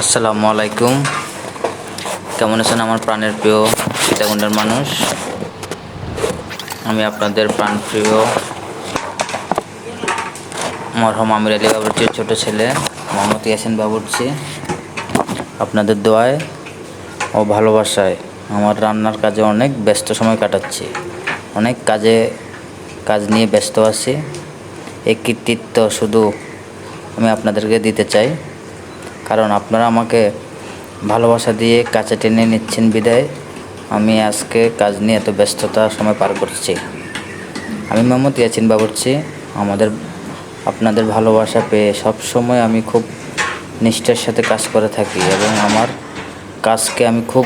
আসসালামু আলাইকুম। কেমন আছেন আমার প্রাণের প্রিয় সীতাকুণ্ডের মানুষ? আমি আপনাদের প্রাণপ্রিয় মরহুম আমির আলী বাবুর্চির ছোট ছেলে মোহাম্মদ ইয়াসিন বাবুর্চি। আপনাদের দোয়ায় ও ভালোবাসায় আমার রান্নার কাজে অনেক ব্যস্ত সময় কাটাচ্ছি, অনেক কাজ নিয়ে ব্যস্ত আছি। এই কৃতিত্ব শুধু আমি আপনাদেরকে দিতে চাই, কারণ আপনারা আমাকে ভালোবাসা দিয়ে কাছে টেনে নিচ্ছেন বিদায় আমি আজকে কাজ নিয়ে এত ব্যস্ততার সময় পার করছি। আমি মোহাম্মদ ইয়াসিন বাবুর্চি। আপনাদের ভালোবাসা পেয়ে সব সময় আমি খুব নিষ্ঠার সাথে কাজ করে থাকি এবং আমার কাজকে আমি খুব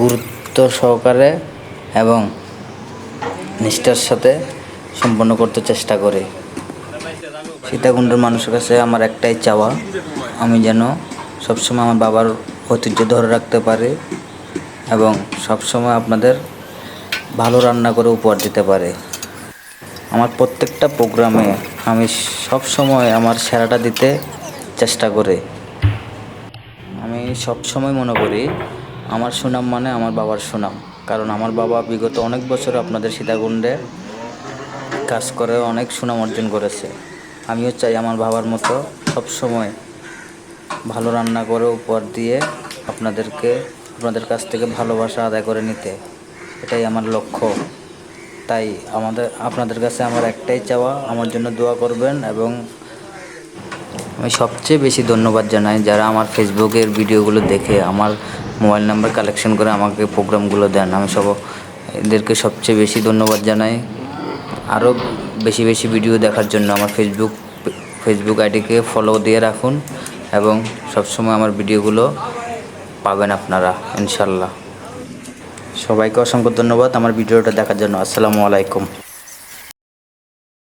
গুরুত্ব সহকারে এবং নিষ্ঠার সাথে সম্পন্ন করতে চেষ্টা করি। সীতাকুণ্ডের মানুষের কাছে আমার একটাই চাওয়া, আমি যেন সবসময় আমার বাবার ঐতিহ্য ধরে রাখতে পারি এবং সবসময় আপনাদের ভালো রান্না করে উপহার দিতে পারি। আমার প্রত্যেকটা প্রোগ্রামে আমি সবসময় আমার সেরাটা দিতে চেষ্টা করি। আমি সবসময় মনে করি আমার সুনাম মানে আমার বাবার সুনাম, কারণ আমার বাবা বিগত অনেক বছর আপনাদের সীতাকুণ্ডে কাজ করে অনেক সুনাম অর্জন করেছে। আমিও চাই আমার বাবার মতো সবসময় ভালো রান্না করে উপহার দিয়ে আপনাদের কাছ থেকে ভালোবাসা আদায় করে নিতে, এটাই আমার লক্ষ্য। তাই আপনাদের কাছে আমার একটাই চাওয়া, আমার জন্য দোয়া করবেন। এবং আমি সবচেয়ে বেশি ধন্যবাদ জানাই যারা আমার ফেসবুকের ভিডিওগুলো দেখে আমার মোবাইল নাম্বার কালেকশন করে আমাকে প্রোগ্রামগুলো দেন। আমি এদেরকে সবচেয়ে বেশি ধন্যবাদ জানাই। আরও বেশি বেশি ভিডিও দেখার জন্য আমার ফেসবুক আইডিকে ফলো দিয়ে রাখুন এবং সবসময় আমার ভিডিওগুলো পাবেন আপনারা ইনশাল্লাহ। সবাইকে অসংখ্য ধন্যবাদ আমার ভিডিওটা দেখার জন্য। আসসালামু আলাইকুম।